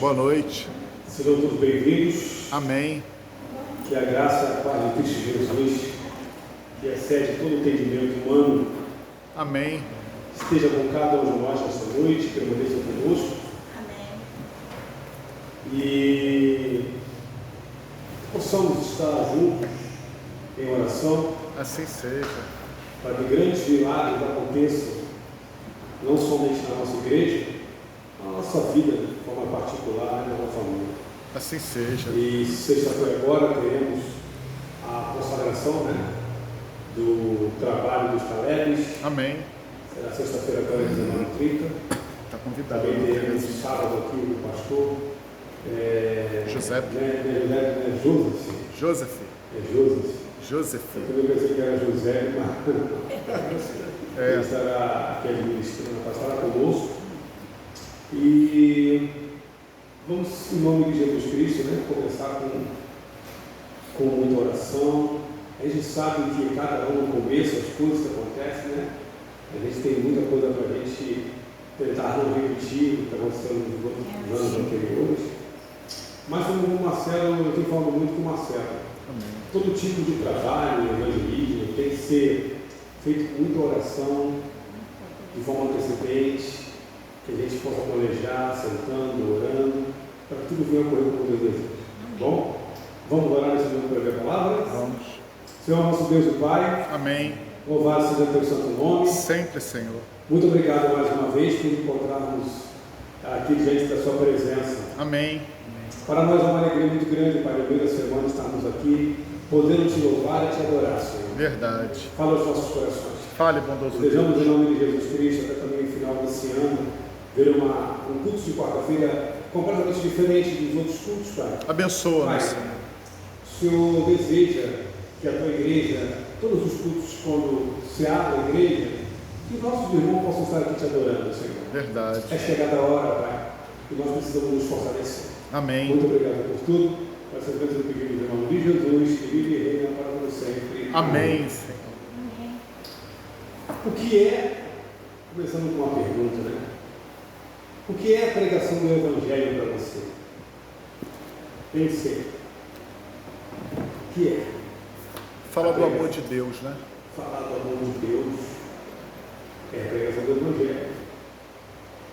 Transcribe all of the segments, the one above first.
Boa noite. Sejam todos bem-vindos. Amém. Que a graça e a paz de Cristo Jesus, que excede todo o entendimento humano, Amém. esteja com cada um de nós nesta noite, permaneça conosco. Amém. E possamos estar juntos em oração, Assim seja. para que grandes milagres aconteçam, não somente na nossa igreja, na nossa vida de forma particular, na nossa família. Assim seja. E sexta-feira agora teremos a consagração, do trabalho dos Calebes. Amém. Será sexta-feira agora, 19h30. Está convidado. Também teremos sábado aqui o pastor José. Joseph. Joseph. Joseph. Eu pensei que era José, mas ele estará aqui administrando, estará conosco. E vamos, em nome de Jesus Cristo, começar com muita oração. A gente sabe que cada um no começo, as coisas que acontecem, a gente tem muita coisa para a gente tentar não repetir o que está acontecendo nos anos anteriores. Mas como o Marcelo, eu tenho falado muito com o Marcelo. Amém. Todo tipo de trabalho, evangelismo, tem que ser feito com muita oração, de forma antecedente, que a gente possa planejar, sentando, orando, para que tudo venha ocorrer como Deus deseja. Bom? Vamos orar nesse momento para ver a palavra? Vamos. Senhor, nosso Deus e Pai, Amém. louvado seja o teu santo nome. Sempre, Senhor. Muito obrigado mais uma vez por encontrarmos aqui diante da sua presença. Amém. Para nós é uma alegria muito grande, Pai, no meio da semana estarmos aqui, podendo te louvar e te adorar, Senhor. Verdade. Fala aos nossos corações. Fale, bondoso Desejamos, Deus. em nome de Jesus Cristo, até também no final desse ano, ver um culto de quarta-feira completamente diferente dos outros cultos, Pai. Abençoa-nos, Pai, Senhor. o Senhor deseja que a tua igreja, todos os cultos, quando se abre a igreja, que nossos irmãos possam estar aqui te adorando, Senhor. Verdade. É chegada a hora, Pai, e nós precisamos nos fortalecer. Amém. Muito obrigado por tudo. Essa vez eu pedi em nome de Jesus, que vive e reina para todo sempre. Amém, Senhor. Amém. O que é, começando com uma pergunta, o que é a pregação do Evangelho para você? Pense. O que é? Fala do amor de Deus, né? Falar do amor de Deus é a pregação do Evangelho.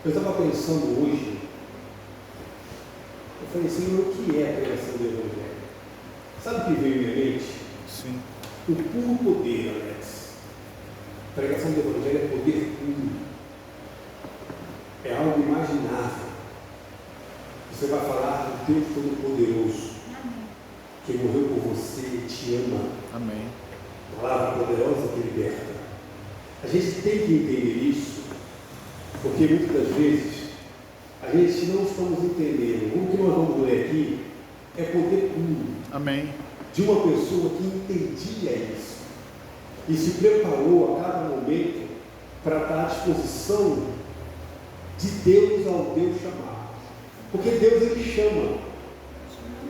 Eu estava pensando hoje, eu falei, Senhor, o que é a pregação do Evangelho? Sabe o que veio em minha mente? Sim. O puro poder, Alex. A pregação do Evangelho é poder puro. É algo imaginável. Você vai falar do Deus Todo-Poderoso, que morreu por você e te ama. Amém. Palavra poderosa que liberta. A gente tem que entender isso, porque muitas das vezes a gente não estamos entendendo. O que nós vamos ler aqui é poder puro Amém. de uma pessoa que entendia isso e se preparou a cada momento para estar à disposição de Deus ao Deus chamar. Porque Deus, ele chama.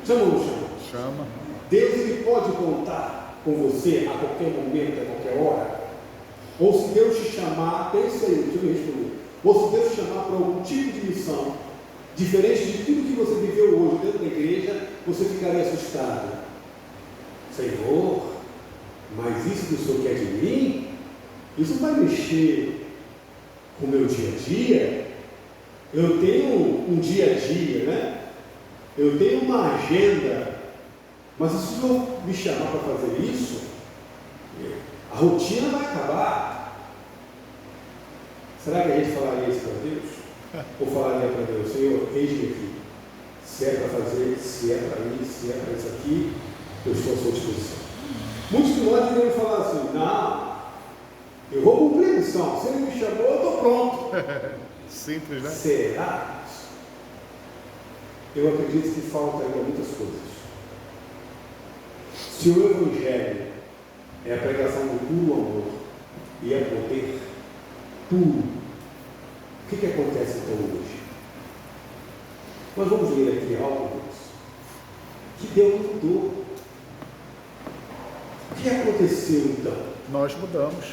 Chama ou não chama? Chama. Deus, ele pode contar com você a qualquer momento, a qualquer hora. Ou se Deus te chamar, pensa aí, deixa eu me responder. Ou se Deus te chamar para algum tipo de missão, diferente de tudo que você viveu hoje dentro da igreja, você ficaria assustado. Senhor, mas isso que o Senhor quer de mim, isso vai mexer com o meu dia a dia? Eu tenho um dia a dia, Eu tenho uma agenda, mas se o Senhor me chamar para fazer isso, a rotina vai acabar. Será que a gente falaria isso para Deus? Ou falaria para Deus, Senhor, eis-me aqui. Se é para fazer, se é para ir, se é para isso aqui, eu estou à sua disposição. Muitos de nós deveriam falar assim, não, eu vou cumprir a missão, se ele me chamou, eu estou pronto. Simples, né? Será? Eu acredito que falta ainda muitas coisas. Se o Evangelho é a pregação do puro amor e é poder puro, o que acontece então hoje? Nós vamos ler aqui algo que Deus mudou. O que aconteceu então? Nós mudamos.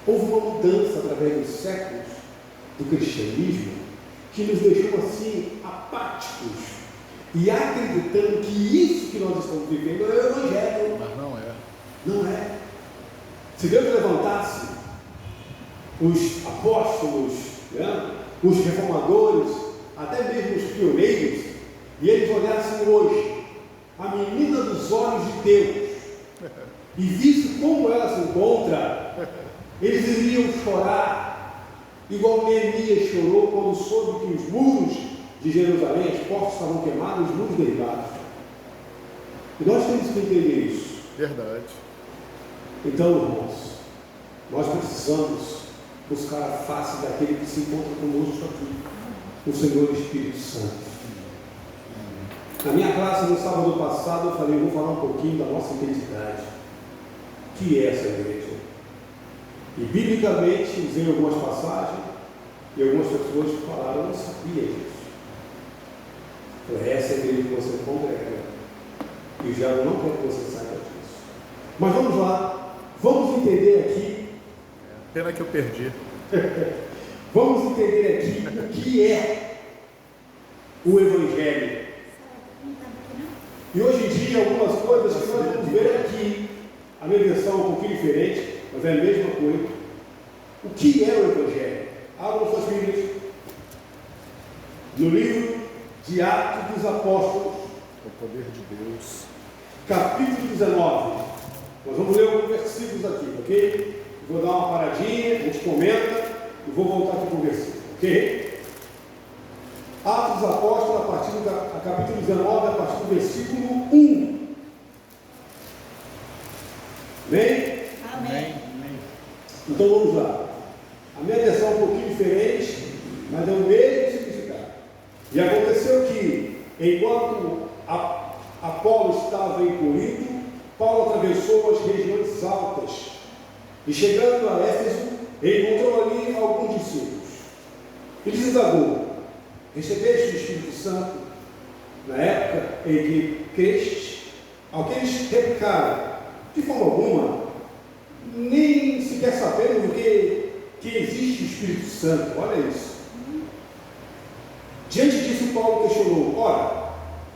Houve uma mudança através dos séculos do cristianismo que nos deixou assim apáticos e acreditando que isso que nós estamos vivendo é o Evangelho. Mas não é. Não é. Se Deus levantasse os apóstolos, né, os reformadores, até mesmo os pioneiros, e eles olhassem hoje a menina dos olhos de Deus e vissem como ela se encontra, eles iriam chorar, igual Neemias chorou quando soube que os muros de Jerusalém, as portas estavam queimadas, os muros derribados. E nós temos que entender isso. Verdade. Então, irmãos, nós precisamos buscar a face daquele que se encontra conosco aqui, o Senhor Espírito Santo. Na minha classe, no sábado passado, eu falei, vou falar um pouquinho da nossa identidade. O que é essa igreja? E, biblicamente, usei algumas passagens, e algumas pessoas falaram, eu não sabia disso. Falei, essa é a igreja que você congrega. E já não quero que você saiba disso. Mas vamos lá, vamos entender aqui. Pena que eu perdi. Vamos entender aqui o que é o Evangelho. E hoje em dia, algumas coisas que nós vamos ver aqui, a minha versão é um pouquinho diferente, mas é a mesma coisa. O que é o Evangelho? Abram suas Bíblias no livro de Atos dos Apóstolos, O poder de Deus. capítulo 19. Nós vamos ler alguns versículos aqui, ok? Vou dar uma paradinha, a gente comenta e vou voltar aqui para o versículo, ok? Atos dos Apóstolos, a partir do capítulo 19, a partir do versículo 1. Amém? Amém. Então vamos lá. A minha versão é um pouquinho diferente, mas é o mesmo significado. E aconteceu que, enquanto Apolo estava em Corinto, Paulo atravessou as regiões altas e, chegando a Éfeso, encontrou ali alguns discípulos. E lhes indagou: recebeste o Espírito Santo na época em que crestes? Ao que eles replicaram: de forma alguma, nem sequer sabemos que existe o Espírito Santo. Olha isso. Diante disso, Paulo questionou: ora,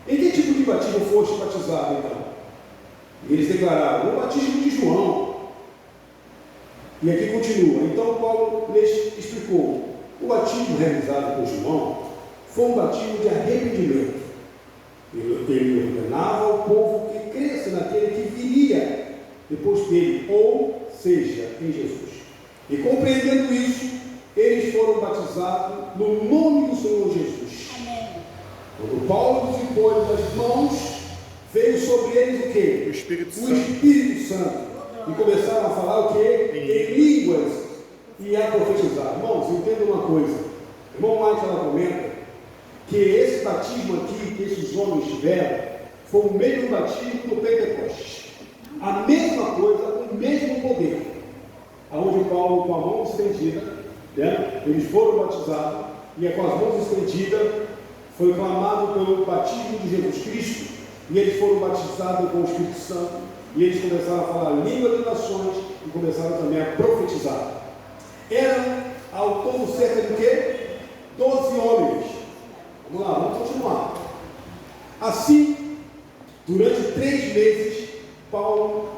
em que tipo de batismo foste batizado então? E eles declararam: o batismo de João. E aqui continua. Então Paulo lhes explicou: o batismo realizado por João foi um batismo de arrependimento. Ele ordenava ao povo que cresça naquele que viria depois dele, ou seja, em Jesus. E compreendendo isso, eles foram batizados no nome do Senhor Jesus. Amém. Quando Paulo os impôs as mãos, veio sobre eles o quê? O Espírito O Santo. Espírito Santo. E começaram a falar o quê? Em línguas. E a profetizar. Irmãos, entenda uma coisa. Irmão Mike, ela comenta que esse batismo aqui que esses homens tiveram foi o mesmo batismo do Pentecostes. A mesma coisa, o mesmo poder. Aonde Paulo, com a mão estendida, né, eles foram batizados, e com as mãos estendidas foi clamado pelo batismo de Jesus Cristo, e eles foram batizados com o Espírito Santo, e eles começaram a falar a língua das nações e começaram também a profetizar. Eram ao todo cerca de quê? 12 homens. Vamos lá, vamos continuar. Assim, durante 3 meses, Paulo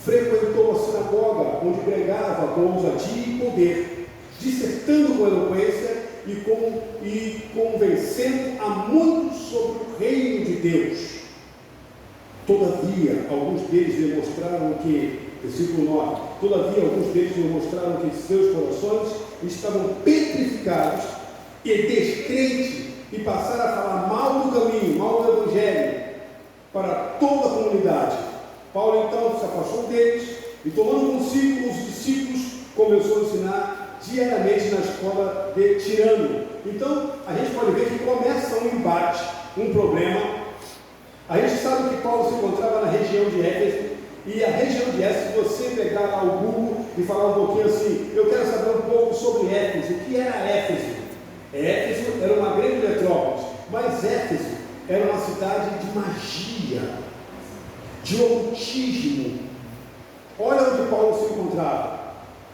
frequentou a sinagoga, onde pregava com ousadia e poder, dissertando com eloquência e convencendo a muitos sobre o reino de Deus. Todavia, alguns deles demonstraram que, versículo 9, todavia alguns deles demonstraram que seus corações estavam petrificados e descrentes, e passaram a falar mal do caminho, mal do Evangelho, para toda a comunidade. Paulo então se afastou deles e, tomando consigo os discípulos, começou a ensinar diariamente na escola de Tirano. Então, a gente pode ver que começa um embate, um problema. A gente sabe que Paulo se encontrava na região de Éfeso, e a região de Éfeso, se você pegar lá o Google e falar um pouquinho assim, eu quero saber um pouco sobre Éfeso. O que era Éfeso? Éfeso era uma grande metrópole, mas Éfeso era uma cidade de magia, de ocultismo. Olha onde Paulo se encontrava,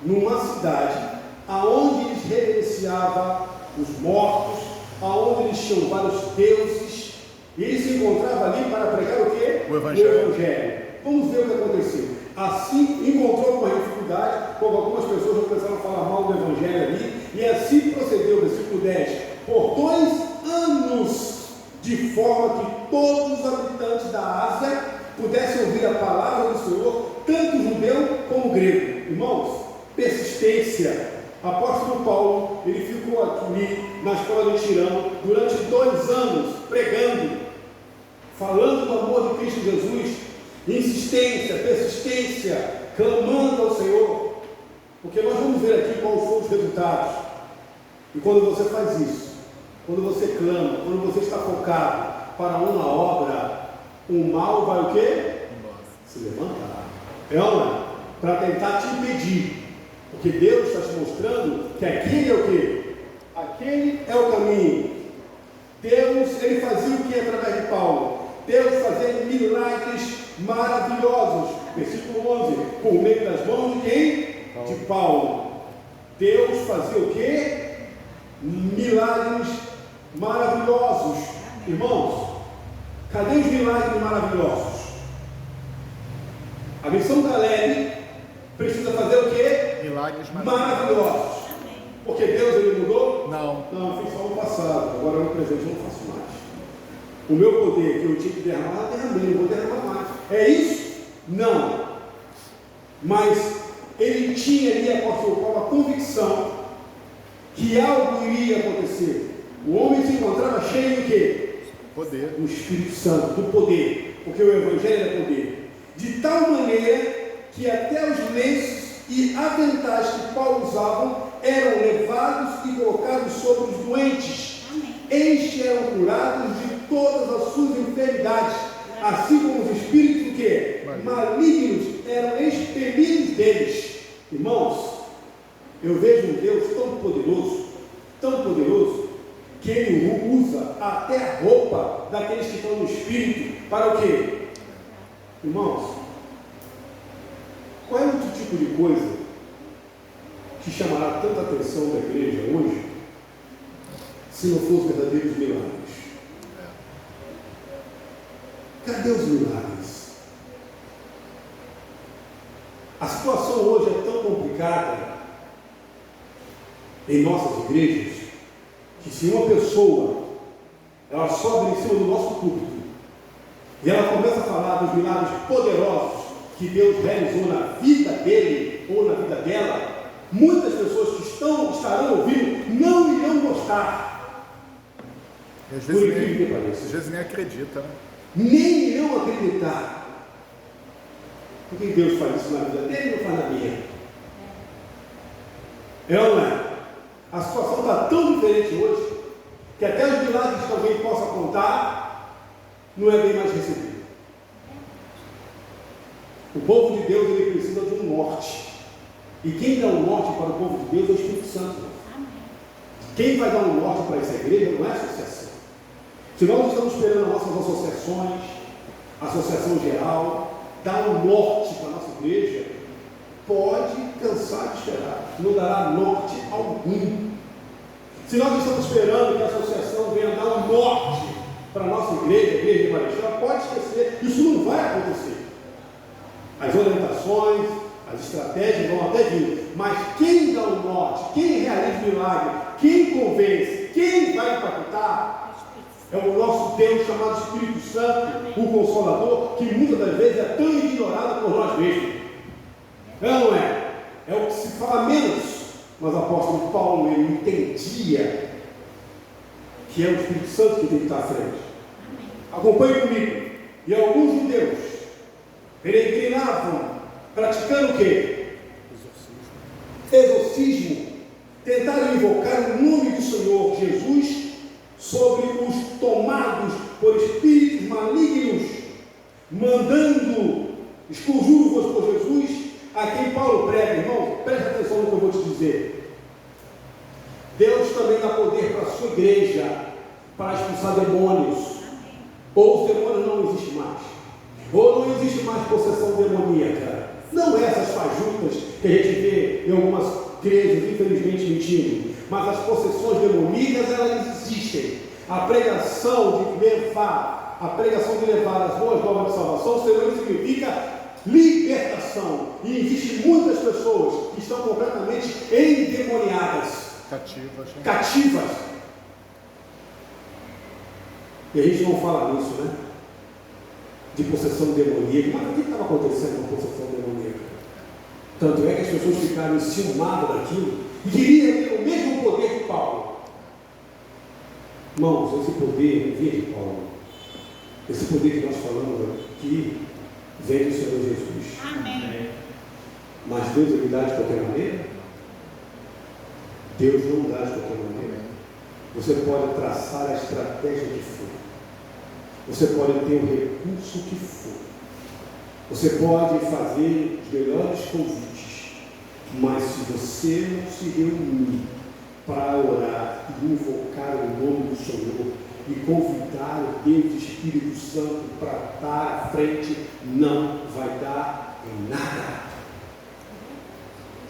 numa cidade aonde eles reverenciavam os mortos, aonde eles tinham vários deuses, E ele se encontrava ali para pregar o quê? O Evangelho. Vamos ver o que aconteceu. Assim, encontrou uma dificuldade, quando algumas pessoas começaram a falar mal do Evangelho ali, e assim procedeu, versículo 10, por 2 anos, de forma que todos os habitantes da Ásia pudessem ouvir a palavra do Senhor, tanto judeu como grego. Irmãos, persistência. Apóstolo Paulo, ele ficou aqui na escola de Tirano durante 2 anos, pregando, falando do amor de Cristo Jesus, insistência, persistência, clamando ao Senhor, porque nós vamos ver aqui quais foram os resultados. E quando você faz isso, quando você clama, quando você está focado para uma obra, o mal vai o quê? Se levantar. É uma para tentar te impedir. Porque Deus está te mostrando que aquele é o quê? Aquele é o caminho. Deus, ele fazia o que através de Paulo? Deus fazia milagres maravilhosos. Versículo 11. Por meio das mãos de quem? De Paulo. Deus fazia o quê? Milagres maravilhosos. Irmãos, cadê os milagres maravilhosos? A missão da Leve precisa fazer o quê? Milagres maravilhosos. Porque Deus, ele mudou? Não. Não, eu fiz só no passado. Agora no presente eu não faço mais. O meu poder que eu tinha que derramar, eu derramei, eu vou derramar mais. É isso? Não. Mas ele tinha ali, apóstolo Paulo, a convicção que algo iria acontecer. O homem se encontrava cheio de quê? Poder. Do Espírito Santo, do poder. Porque o Evangelho é poder. De tal maneira que até os lenços e aventais que Paulo usava eram levados e colocados sobre os doentes. Estes eram curados de todas as suas enfermidades, assim como os espíritos que malignos eram expelidos deles. Irmãos, eu vejo um Deus tão poderoso, que ele usa até a roupa daqueles que estão no espírito para o quê? Irmãos, qual é outro tipo de coisa que chamará tanta atenção da igreja hoje, se não for os verdadeiros milagres? Cadê os milagres? A situação hoje é tão complicada em nossas igrejas, que se uma pessoa ela sobe em cima do nosso púlpito e ela começa a falar dos milagres poderosos que Deus realizou na vida dele ou na vida dela, muitas pessoas que estarão ouvindo não irão gostar. E às vezes nem acredita, né? Nem irão acreditar. Por que Deus faz isso na vida dele e não faz na minha? É ou não é? A situação está tão diferente hoje que até os milagres que alguém possa contar não é bem mais recebido. O povo de Deus, ele precisa de um norte. E quem dá um norte para o povo de Deus é o Espírito Santo. Quem vai dar um norte para essa igreja não é a associação. Se nós estamos esperando as nossas associações, a associação geral, dar um norte para a nossa igreja, pode cansar de esperar. Não dará norte algum. Se nós estamos esperando que a associação venha dar um norte para a nossa igreja, a igreja de Marechal, pode esquecer. Isso não vai acontecer. As orientações, as estratégias vão até vir, mas quem dá o norte, quem realiza o milagre, quem convence, quem vai impactar, é o nosso Deus chamado Espírito Santo, o Consolador, que muitas das vezes é tão ignorado por nós mesmos. É ou não é? É o que se fala menos, mas o apóstolo Paulo, ele entendia que é o Espírito Santo que tem que estar à frente. Acompanhe comigo. E alguns judeus peregrinavam, praticando o quê? Exorcismo. Tentaram invocar o nome do Senhor Jesus sobre os tomados por espíritos malignos, mandando esconjúros por Jesus, a quem Paulo prega. Irmão, preste atenção no que eu vou te dizer. Deus também dá poder para a sua igreja para expulsar demônios. Ou os demônios não existem mais, ou não existe mais possessão demoníaca. Não essas fajutas que a gente vê em algumas igrejas, infelizmente mentindo, mas as possessões demoníacas, elas existem. A pregação de levar, a pregação de levar as boas novas de salvação, Senhor, significa libertação. E existem muitas pessoas que estão completamente endemoniadas, cativas. E a gente não fala nisso, né? De possessão demoníaca. Mas o que estava acontecendo com a possessão demoníaca? Tanto é que as pessoas ficaram enciumadas daquilo e queriam ter o mesmo poder que Paulo. Irmãos, esse poder não vinha de Paulo. Esse poder que nós falamos aqui vem do Senhor Jesus. Amém. Mas Deus ele dá de qualquer maneira? Deus não dá de qualquer maneira. Você pode traçar a estratégia que for. Você pode ter o recurso que for. Você pode fazer os melhores convites. Mas se você não se reunir para orar e invocar o nome do Senhor e convidar o Deus Espírito Santo para estar à frente, não vai dar em nada.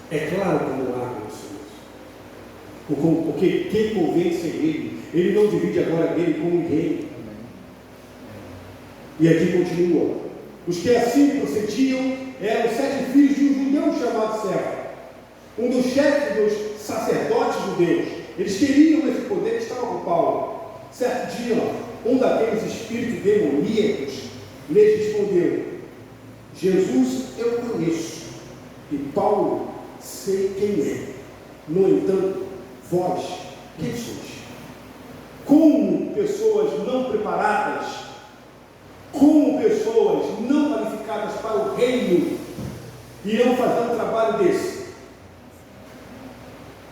É claro que não há condições. Porque quem convence é ele não divide agora dele com ninguém. E aqui continua. Os que assim procediam eram 7 filhos de um judeu chamado Cefas, um dos chefes dos sacerdotes judeus. Eles queriam esse poder, estavam com Paulo. Certo dia, um daqueles espíritos demoníacos lhes respondeu: Jesus eu conheço, e Paulo sei quem é. No entanto, vós, quem sois? Como pessoas não preparadas, como pessoas não qualificadas para o reino, irão fazer um trabalho desse?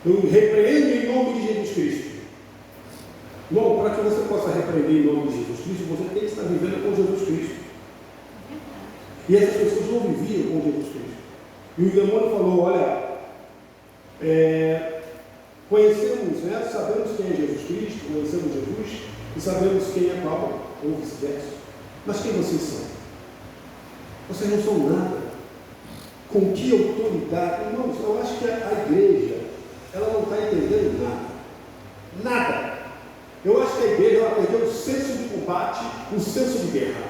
Eu repreendo em nome de Jesus Cristo. Bom, para que você possa repreender em nome de Jesus Cristo, você tem que estar vivendo com Jesus Cristo. E essas pessoas não viviam com Jesus Cristo. E o demônio falou: olha, conhecemos, né, sabemos quem é Jesus Cristo, conhecemos Jesus e sabemos quem é Paulo, ou vice-versa. Mas quem vocês são? Vocês não são nada. Com que autoridade? Irmãos, eu acho que a igreja, ela não está entendendo nada. Nada. Eu acho que a igreja ela perdeu o senso de combate, o senso de guerra.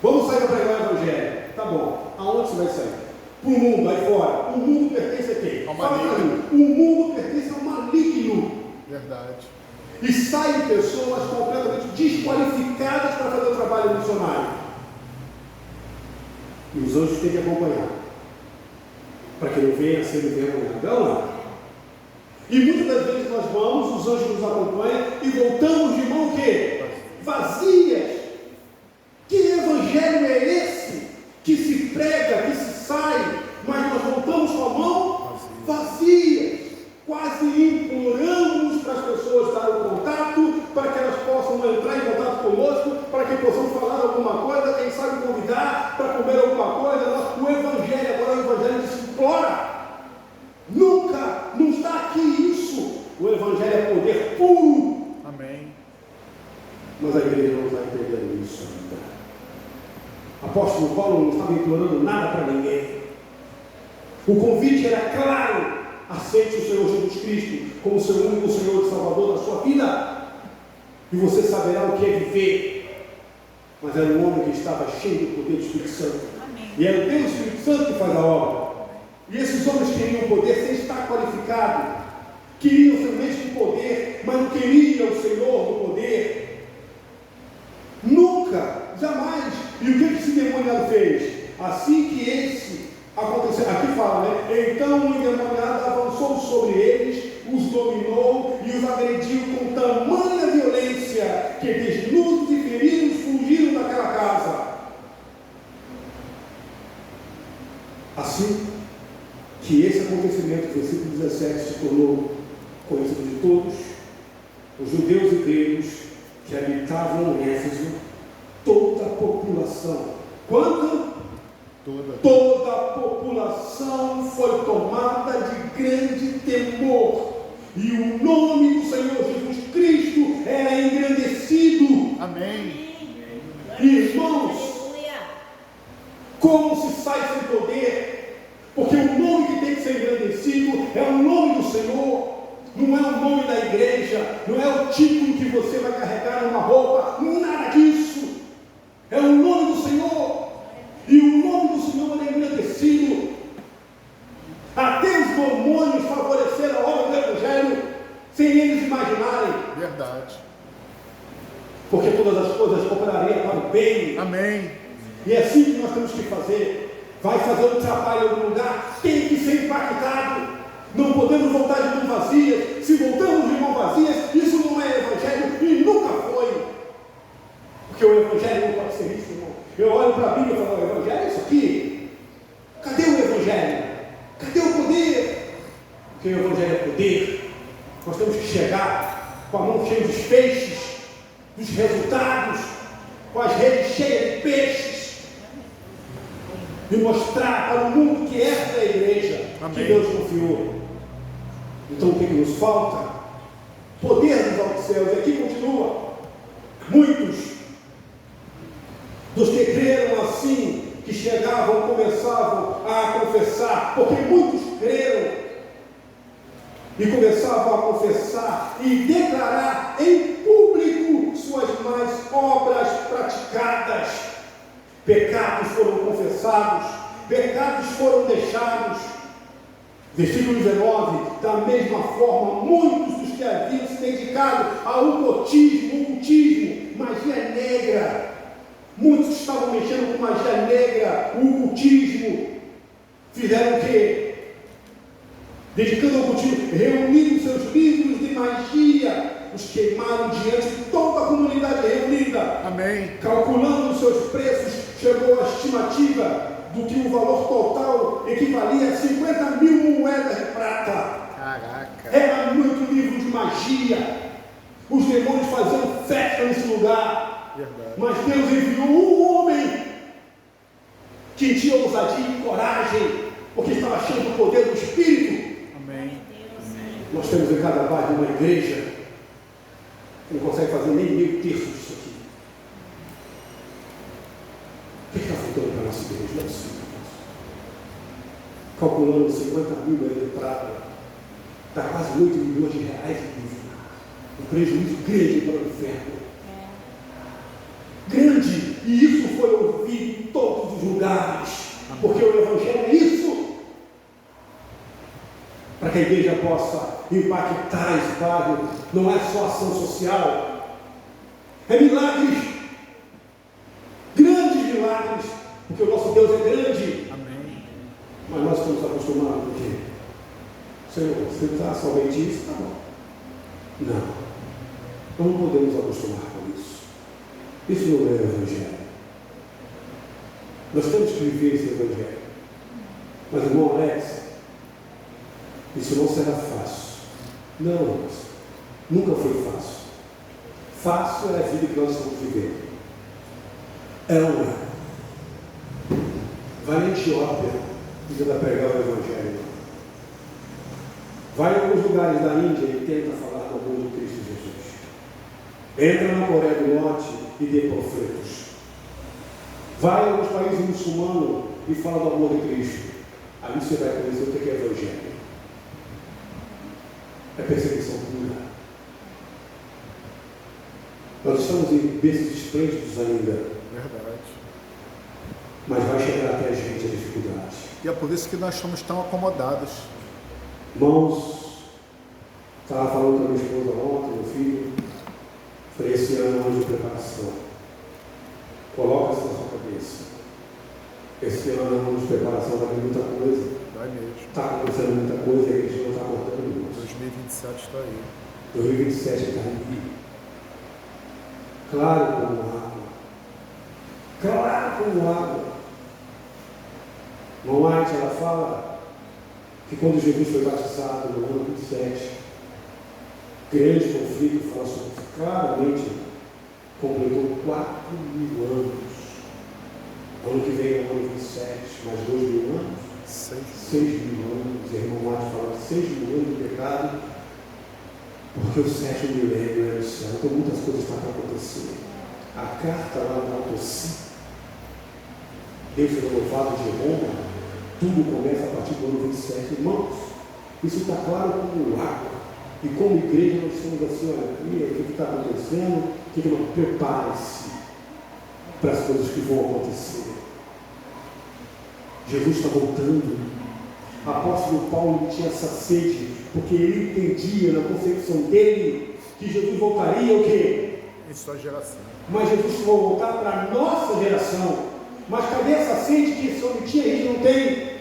Vamos sair para pregar o evangelho. Tá bom. Aonde você vai sair? Para o mundo, aí fora. O mundo pertence a quem? Ao maligno. O mundo pertence ao maligno. Verdade. E saem pessoas completamente desqualificadas para fazer o trabalho missionário. E os anjos têm que acompanhar, para que não venha a ser envergonhado. Não. E muitas das vezes nós vamos, os anjos nos acompanham e voltamos de mão o quê? Vazias. Que evangelho é esse que se prega, que se sai, mas nós voltamos com a mão vazia? Quase imploramos para as pessoas darem o contato, para que elas possam entrar em contato conosco, para que possamos falar alguma coisa, quem sabe convidar para comer alguma coisa. O evangelho, agora o evangelho se implora. Nunca, não está aqui isso. O evangelho é poder puro. Amém. Mas a igreja não está entendendo isso ainda. Apóstolo Paulo não estava implorando nada para ninguém. O convite era claro: aceite o Senhor Jesus Cristo como seu único Senhor e Salvador da sua vida, e você saberá o que é viver. Mas era um homem que estava cheio do poder do Espírito Santo. Amém. E era o Deus Espírito Santo que faz a obra. E esses homens queriam poder sem estar qualificado, queriam somente o poder, mas não queriam o Senhor do poder. Nunca, jamais. E o que esse demoniado fez? Assim que esse aconteceu, aqui fala, né? Então o endemoniado avançou sobre eles, os dominou e os agrediu com tamanha violência que desnudos e feridos fugiram daquela casa. Assim que esse acontecimento, versículo 17, se tornou conhecido de todos, os judeus e gregos que habitavam em Éfeso, toda a população. Quanto? Toda a população foi tomada de grande temor, e o nome do Senhor Jesus Cristo era engrandecido. Amém. Irmãos, como se sai sem poder? Porque o nome que tem que ser engrandecido é o nome do Senhor, não é o nome da igreja, não é o título que você vai carregar numa roupa, porque todas as coisas cooperariam para o bem. Amém. E é assim que nós temos que fazer. Vai fazer um trabalho em algum lugar, tem que ser impactado. Não podemos voltar de mãos vazias. Se voltamos de mãos vazias, isso não é evangelho e nunca foi. Porque o evangelho não pode ser isso, irmão. Eu olho para a Bíblia e falo, o evangelho é isso aqui. Cadê o evangelho? Cadê o poder? Porque o evangelho é poder. Nós temos que chegar com a mão cheia dos peixes, dos resultados, com as redes cheias de peixes, e mostrar para o mundo que esta é a igreja. Amém. Que Deus confiou. Então o que nos falta? Poder dos altos céus. E aqui continua. Muitos dos que creram assim, que chegavam, começavam a confessar, porque muitos creram e começavam a confessar e declarar em público suas más obras praticadas. Pecados foram confessados, pecados foram deixados. Versículo 19: da mesma forma, muitos dos que haviam se dedicado ao ocultismo, magia negra, muitos estavam mexendo com magia negra, o ocultismo, fizeram o quê? Dedicando ao ocultismo, reuniram seus livros de magia, os queimaram diante de toda a comunidade reunida. Amém. Calculando os seus preços, chegou a estimativa do que o valor total equivalia a 50 mil moedas de prata. Caraca. Era muito livro de magia. Os demônios faziam festa nesse lugar. Verdade. Mas Deus enviou um homem que tinha ousadia e coragem, porque estava cheio do poder do Espírito. Amém. Nós temos em cada bairro uma igreja que não consegue fazer nem meio terço disso aqui. O que está faltando para a nossa igreja? Não é possível. Calculando 50 mil moedas de prata, dá quase 8 milhões de reais de dívida. Um prejuízo grande para o inferno. Grande. E isso foi ouvido em todos os lugares. Porque o Evangelho é isso. Para que a igreja possa impactar esse bairro, não é só ação social, é milagres, grandes milagres, porque o nosso Deus é grande. Amém. Mas nós estamos acostumados com o quê? Senhor, você está somente isso? Tá bom. Não podemos acostumar com isso. Isso não é Evangelho. Nós temos que viver esse Evangelho. Mas, irmão Alex, isso não será fácil. Não, nunca foi fácil. Fácil é a vida que nós estamos vivendo. É uma. Vai na Etiópia e tenta pregar o Evangelho. Vai em alguns lugares da Índia e tenta falar do amor de Cristo Jesus. Entra na Coreia do Norte e dê panfletos. Vai em alguns países muçulmanos e fala do amor de Cristo. Aí você vai conhecer o que é Evangelho. É perseguição pura. Nós estamos em berços esplêndidos ainda. Verdade. Mas vai chegar até a gente a dificuldade. E é por isso que nós estamos tão acomodados. Irmãos, estava falando com a minha esposa ontem, meu filho. Falei, esse ano é um ano de preparação. Coloca isso na sua cabeça. Esse ano é um ano de preparação, vai vir muita coisa. Vai mesmo. Está acontecendo muita coisa e a gente não está acordando isso. 2027 está aí. 2027 está aí. Claro como água. Claro como água. Irmã White, ela fala que quando Jesus foi batizado no ano 27, grande conflito, fala sobre isso claramente, completou 4.000 anos. Ano que vem é o ano 27, mais 2.000 anos. 6.000 anos, a irmã Mate fala de 6.000 anos de pecado, porque o 7º milênio é o céu. Então muitas coisas estão para acontecer. A carta lá da Autoci, Deus foi louvado de Roma, tudo começa a partir do ano 27. Irmãos, isso está claro como água. E como igreja nós estamos assim, olha, o que está acontecendo, o que não prepare-se para as coisas que vão acontecer. Jesus está voltando. O apóstolo Paulo tinha essa sede, porque ele entendia na concepção dele que Jesus voltaria o quê? em sua geração. Mas Jesus vai voltar para a nossa geração. Mas cadê essa sede que esse homem tinha? A gente não tem.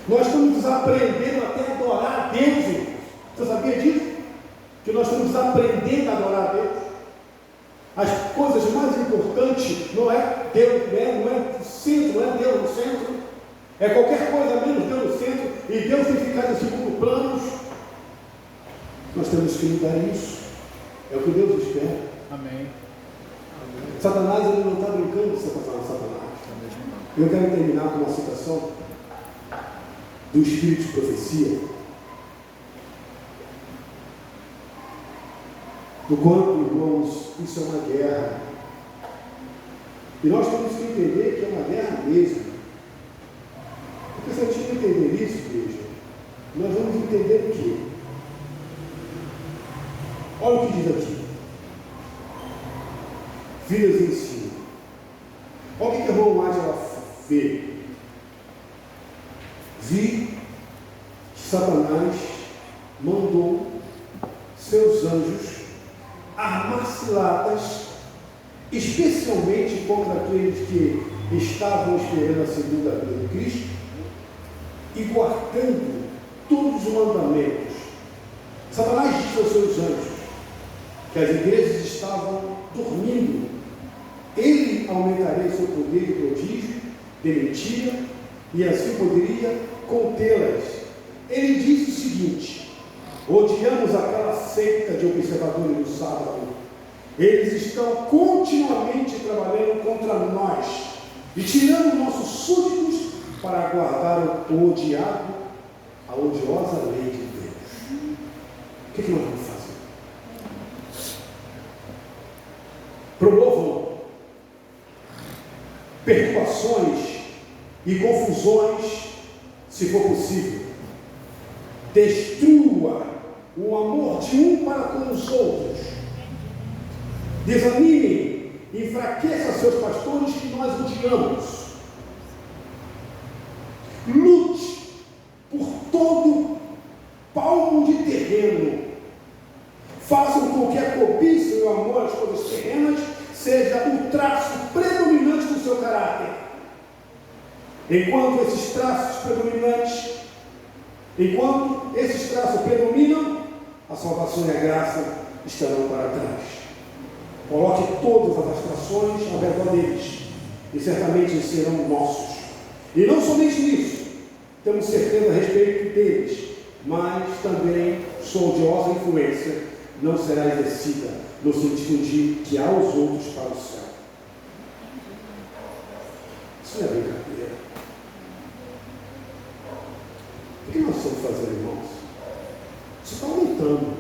Nós estamos desaprendendo até a adorar a Deus, irmãos. Você sabia disso? Que nós estamos aprendendo a adorar a Deus. As coisas mais importantes não é Deus, não é o centro, não é Deus no centro. É qualquer coisa menos Deus no centro. E Deus tem ficado em segundo plano. Nós temos que mudar isso. É o que Deus espera. Amém. Satanás, ele não está brincando de ser passado Satanás. Eu quero terminar com uma citação do Espírito de Profecia. Do quanto, irmãos, isso é uma guerra. E nós temos que entender que é uma guerra mesmo. Porque se a gente não entender isso, igreja, nós vamos entender o quê? Olha o que diz aqui. Filhas em ensino. Olha o que a irmã Mágia vê. Vi que Satanás mandou seus anjos armar ciladas, especialmente contra aqueles que estavam esperando a segunda vinda de Cristo e guardando todos os mandamentos. Satanás disse aos seus anjos que as igrejas estavam dormindo. Ele aumentaria seu poder de prodígio, de mentira, e assim poderia contê-las. Ele disse o seguinte: odiamos aquela seita de observadores do sábado. Eles estão continuamente trabalhando contra nós e tirando nossos súditos para guardar o odiado, a odiosa lei de Deus. O que nós vamos fazer? Promovam perturbações e confusões, se for possível. Destrua o amor de um para com os outros. Desanimem, enfraqueça seus pastores que nós odiamos. Lute por todo palmo de terreno. Façam com que a cobiça e o amor às coisas terrenas seja o traço predominante do seu caráter. Enquanto esses traços predominam, a salvação e a graça estarão para trás. Coloque todas as atrações ao redor deles, e certamente serão nossos. E não somente nisso, temos certeza a respeito deles, mas também sua odiosa influência não será exercida no sentido de guiar os outros para o céu. Isso não é brincadeira. O que nós estamos fazendo, irmãos? Isso está aumentando.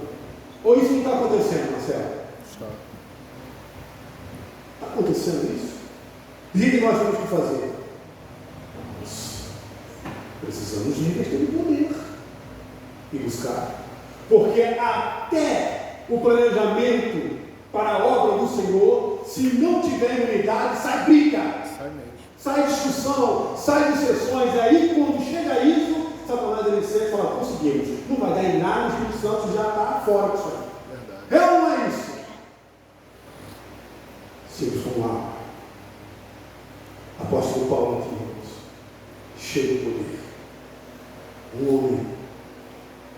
Ou isso não está acontecendo, Marcelo? Está. Está acontecendo isso? E o que nós temos que fazer? Nós precisamos revestir de poder e buscar. Porque até o planejamento para a obra do Senhor, se não tiver unidade, sai briga, sai discussão, sai dissessões. E aí, quando chega isso, Satanás ele sempre fala: conseguimos, não vai dar em nada, o Espírito Santo já está fora disso aí. É ou não é isso? Sim, vamos lá. Apóstolo Paulo aqui, irmãos, cheio de poder, um homem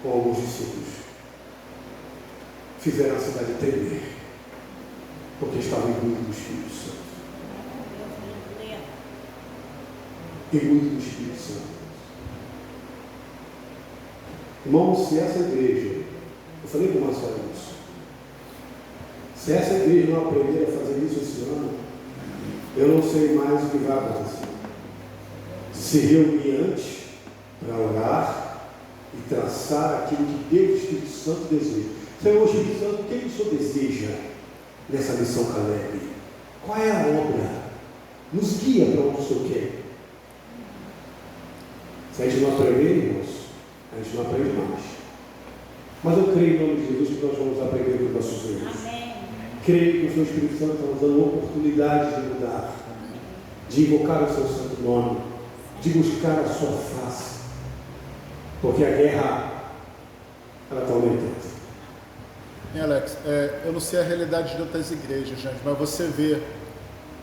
com alguns discípulos fizeram a cidade tremer, porque estava imbuído do Espírito Santo. Imbuído do Espírito Santo. Irmãos, se essa igreja, eu falei com o Marcelo isso, se essa igreja não aprender a fazer isso esse ano, eu não sei mais o que vai acontecer. Se reunir antes para orar e traçar aquilo que Deus, o Espírito Santo, deseja. Senhor Espírito Santo, o que o Senhor deseja nessa missão Caleb? Qual é a obra? Nos guia para onde o Senhor quer. Se a gente não aprender, irmãos, a gente não aprende mais. Mas eu creio em nome de Jesus que nós vamos aprender com os nossos erros. Creio que o Senhor Espírito Santo está nos dando oportunidade de mudar, de invocar o seu santo nome, de buscar a sua face. Porque a guerra, ela está aumentando. Alex, eu não sei a realidade de outras igrejas, gente, mas você vê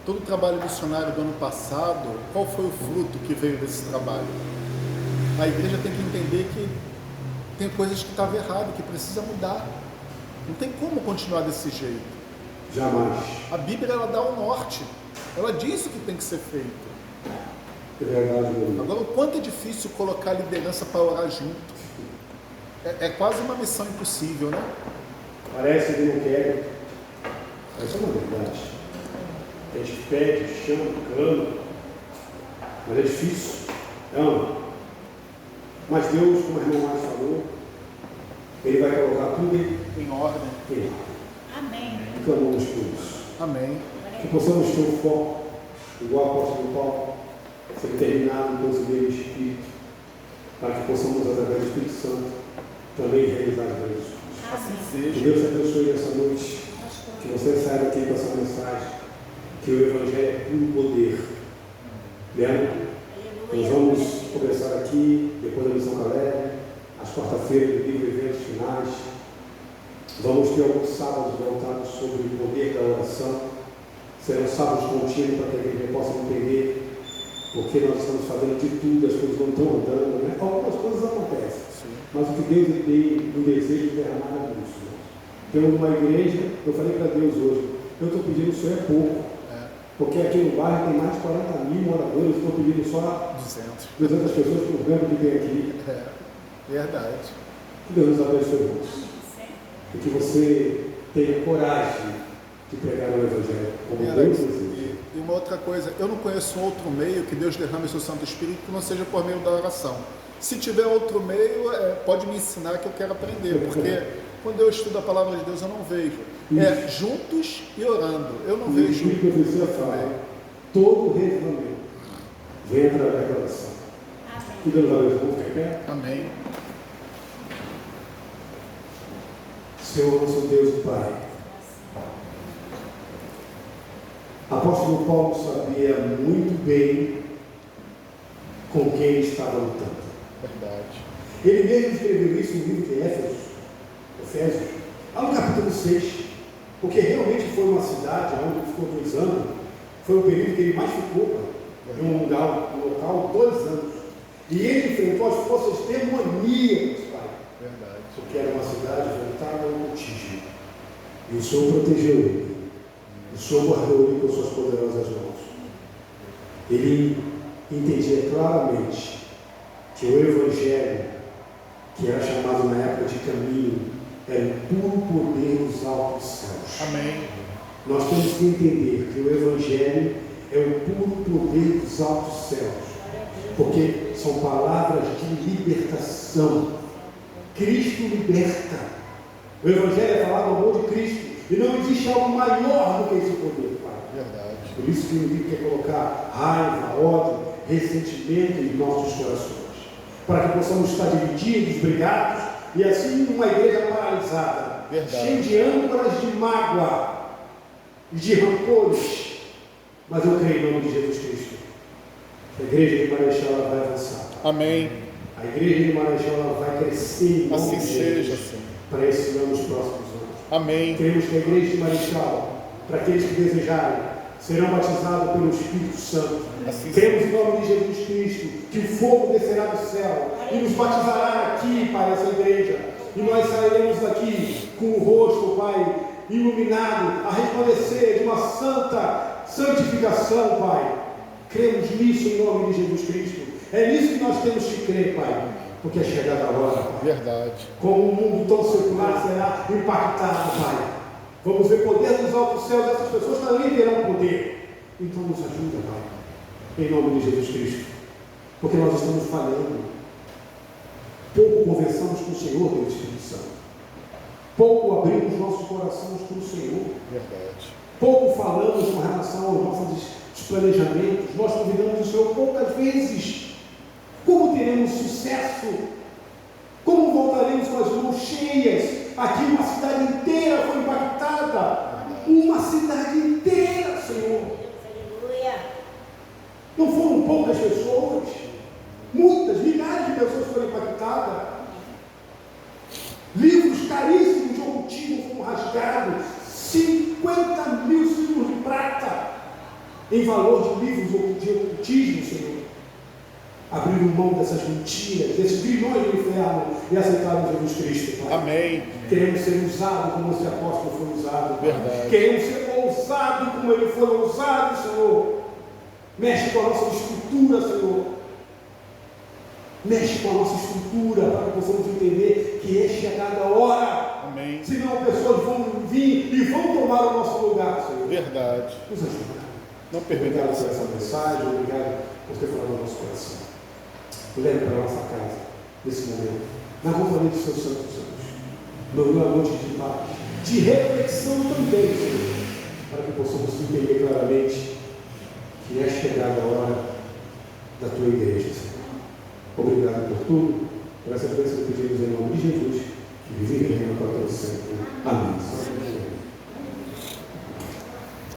todo o trabalho missionário do ano passado, qual foi o fruto que veio desse trabalho? A igreja tem que entender que tem coisas que estavam erradas, que precisa mudar. Não tem como continuar desse jeito. Jamais. A Bíblia, ela dá o norte. Ela diz o que tem que ser feito. É verdade, meu irmão. Agora, o quanto é difícil colocar a liderança para orar junto. É quase uma missão impossível, né? Parece que não quer. Mas é uma verdade. A gente pede, chama, clama. Mas é difícil. Ama. Mas Deus, como a irmã mais falou, Ele vai colocar tudo Em ordem. em ordem. Amém. Clamamos por isso. Amém. Que possamos ter um foco, igual o apóstolo Paulo, ser determinado no conselheiro do Espírito, para que possamos, através do Espírito Santo, também realizar as grandes coisas. Assim Que seja. Deus te abençoe nessa noite, que você saiba aqui com essa mensagem, que o Evangelho é puro poder. Lembra? Nós vamos começar aqui, depois da missão Caleb, às quarta-feiras do livro Eventos Finais. Vamos ter alguns sábados voltados sobre o poder da oração. Serão sábados contínuos para que a gente possa entender porque nós estamos fazendo de tudo, as coisas não estão andando, né? Algumas coisas acontecem, mas o que Deus tem no desejo de derramar é isso. Né? Tem uma igreja, eu falei para Deus hoje, eu estou pedindo só é pouco, porque aqui no bairro tem mais de 40 mil moradores, estou pedindo só 200 pessoas por ano que tem aqui. Verdade. Que Deus nos abençoe, irmãos. E que você tenha coragem de pregar o Evangelho como Deus deseja. E uma outra coisa, eu não conheço outro meio que Deus derrame o seu Santo Espírito que não seja por meio da oração. Se tiver outro meio, pode me ensinar que eu quero aprender, porque quando eu estudo a palavra de Deus eu não vejo. Juntos e orando. Eu não vejo. O que a profecia fala, todo reino vem através da oração. Que Deus abençoe. Vamos ficar em pé? Amém. Senhor, nosso Deus e Pai. Apóstolo Paulo sabia muito bem com quem ele estava lutando. Verdade. Ele mesmo escreveu isso no livro de Efésios, lá no capítulo 6, porque realmente foi uma cidade onde ele ficou 2 anos, foi o período que ele mais ficou em um local 2 anos. E ele enfrentou as forças demoníacas, Pai. Verdade. Porque era uma cidade voltada ao cultismo. E o Senhor protegeu ele. O Senhor guardou ele com suas poderosas mãos. Ele entendia claramente que o Evangelho, que era chamado na época de caminho, era o puro poder dos altos céus. Amém. Nós temos que entender que o Evangelho é o puro poder dos altos céus, porque são palavras de libertação. Cristo liberta. O Evangelho é falado ao amor de Cristo. E não existe algo maior do que esse poder, Pai. Verdade. Por isso que o inimigo quer colocar raiva, ódio, ressentimento em nossos corações. Para que possamos estar divididos, brigados, e assim numa igreja paralisada. Verdade. Cheia de âncoras de mágoa e de rancores. Mas eu creio em nome de Jesus Cristo. A igreja de Marechal ela vai avançar. Amém. A igreja de Marechal ela vai crescer em nome Assim de seja, Jesus, Senhor. para esse ano, nos próximos anos. Amém. Cremos que a igreja de Marechal, para aqueles que desejarem, serão batizados pelo Espírito Santo. Assim Cremos em nome de Jesus Cristo que o fogo descerá do céu e nos batizará aqui para essa igreja. E nós sairemos daqui com o rosto, Pai, iluminado, a resplandecer de uma santa santificação, Pai. Cremos nisso em nome de Jesus Cristo. É nisso que nós temos que crer, Pai, porque é chegada a hora, Pai. Verdade. Como um mundo tão secular será impactado, Pai. Vamos ver poder dos altos céus, essas pessoas também terão poder. Então nos ajuda, Pai, em nome de Jesus Cristo, porque nós estamos falhando. Pouco conversamos com o Senhor pelo Espírito Santo. Pouco abrimos nossos corações para o Senhor. Verdade. Pouco falamos com relação aos nossos planejamentos. Nós convidamos o Senhor poucas vezes. Como teremos sucesso? Como voltaremos com as mãos cheias? Aqui uma cidade inteira foi impactada. Uma cidade inteira, Senhor. Aleluia. Não foram poucas pessoas. Muitas, milhares de pessoas foram impactadas. Livros caríssimos de ocultismo foram em valor de livros de ocultismo, Senhor, abriram mão dessas mentiras, desses grilhões do inferno e aceitaram Jesus Cristo, Pai. Amém. Queremos ser usados como esse apóstolo foi usado, Pai. Verdade. Queremos ser ousados como ele foi ousado, Senhor. Mexe com a nossa estrutura, Senhor. Mexe com a nossa estrutura para que possamos entender que é chegada a hora. Amém. Senão pessoas vão vir e vão tomar o nosso lugar, Senhor. Verdade. Nos ajuda. Não permita Obrigado por essa essa mensagem, obrigado por ter falado no nosso coração. Leve para a nossa casa, nesse momento, na companhia dos seus santos anjos. Numa noite de paz, de reflexão também, Senhor, para que possamos entender claramente que é chegada a hora da tua igreja, Senhor. Obrigado por tudo, por essa bênção que pedimos em nome de Jesus, que vive e reina para todos.